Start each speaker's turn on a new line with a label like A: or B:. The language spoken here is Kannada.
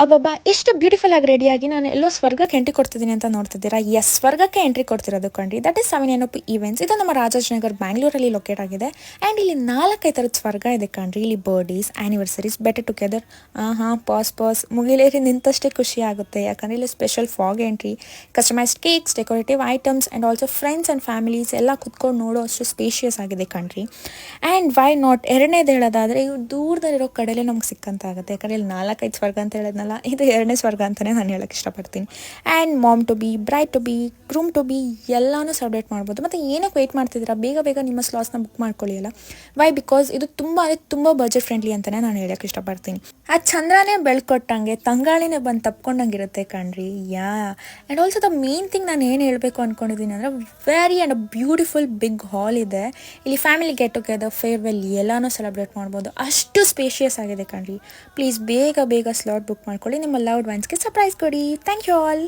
A: ಅಬ್ಬಬ್ಬಾ! ಎಷ್ಟು ಬ್ಯೂಟಿಫುಲ್ ಆಗಿ ರೆಡಿಯಾಗಿ ನಾನು ಎಲ್ಲೋ ಸ್ವರ್ಗಕ್ಕೆ ಎಂಟ್ರಿ ಕೊಡ್ತಿದ್ದೀನಿ ಅಂತ ನೋಡ್ತಿದ್ದೀರಾ? ಎಸ್, ಸ್ವರ್ಗಕ್ಕೆ ಎಂಟ್ರಿ ಕೊಡ್ತಿರೋದು ಕಣ್ರಿ. That is 7NOP events. ಇದು ನಮ್ಮ ರಾಜಾಜಿನಗರ್ ಬ್ಯಾಂಗ್ಳೂರಲ್ಲಿ ಲೊಕೇಟ್ ಆಗಿದೆ. ಆ್ಯಂಡ್ ಇಲ್ಲಿ 4-5 ಥರದ ಸ್ವರ್ಗ ಇದೆ ಕಣ್ರಿ. ಇಲ್ಲಿ ಬರ್ಡೇಸ್, ಆ್ಯನಿವರ್ಸರೀಸ್, ಬೆಟರ್ ಟುಗೆದರ್. ಪಾಸ್ ಮುಗಿಲೇರಿ ನಿಂತಷ್ಟೇ ಖುಷಿ ಆಗುತ್ತೆ. ಯಾಕಂದರೆ ಇಲ್ಲಿ special fog entry, customised cakes, decorative items and also friends and families ಎಲ್ಲ ಕುತ್ಕೊಂಡು ನೋಡೋ ಅಷ್ಟು ಸ್ಪೇಷಿಯಸ್ ಆಗಿದೆ ಕಣ್ರಿ. ಆ್ಯಂಡ್ ವೈ ನಾಟ್, ಎರಡನೇದು ಹೇಳೋದಾದರೆ ಇವು ದೂರದಲ್ಲಿರೋ ಕಡೆಯಲ್ಲೇ ನಮ್ಗೆ ಸಿಕ್ಕಂತ ಆಗುತ್ತೆ. ಯಾಕಂದರೆ ಇಲ್ಲಿ 4-5 ಸ್ವರ್ಗ ಅಂತ ಹೇಳಿದ್ನಲ್ಲ, ಇದು ಎರಡನೇ ಸ್ವರ್ಗ ಅಂತಲೇ ನಾನು ಹೇಳೋಕ್ಕೆ ಇಷ್ಟಪಡ್ತೀನಿ. And mom to be, bride to be, groom to be ಎಲ್ಲನೂ ಸೆಲೆಬ್ರೇಟ್ ಮಾಡ್ಬೋದು. ಮತ್ತು ಏನಕ್ಕೆ ವೆಯ್ಟ್ ಮಾಡ್ತಿದ್ದೀರಾ? ಬೇಗ ಬೇಗ ನಿಮ್ಮ ಸ್ಲಾಟ್ಸ್ನ ಬುಕ್ ಮಾಡ್ಕೊಳ್ಳಿ ಅಲ್ಲ. ವೈ? ಬಿಕಾಸ್ ಇದು ತುಂಬ ಬಜೆಟ್ ಫ್ರೆಂಡ್ಲಿ ಅಂತಲೇ ನಾನು ಹೇಳೋಕ್ಕೆ ಇಷ್ಟಪಡ್ತೀನಿ. ಆ ಚಂದ್ರನೇ ಬೆಳ್ಕೊಟ್ಟಂಗೆ ತಂಗಾಳಿನೇ ಬಂದು ತಪ್ಕೊಂಡಂಗಿರುತ್ತೆ ಕಣ್ರಿ. And also the main thing ನಾನು ಏನು ಹೇಳಬೇಕು ಅಂದ್ಕೊಂಡಿದ್ದೀನಿ ಅಂದರೆ, very and beautiful big hall ಇದೆ. ಇಲ್ಲಿ ಫ್ಯಾಮಿಲಿ ಗೆಟ್ ಟುಗೆದರ್, ಫೇರ್ವೆಲ್ ಎಲ್ಲನೂ ಸೆಲೆಬ್ರೇಟ್ ಮಾಡ್ಬೋದು. ಅಷ್ಟು ಸ್ಪೇಷಿಯಸ್ ಆಗಿದೆ ಕಣ್ರಿ. ಪ್ಲೀಸ್ ಬೇಗ ಸ್ಲಾಟ್ ಬುಕ್ ಮಾಡ್ಕೊಳ್ಳಿ. ನಿಮ್ಮ ಲವ್ಡ್ ಒನ್ಸ್ಗೆ ಸರ್ಪ್ರೈಸ್ ಕೊಡಿ. Thank you all.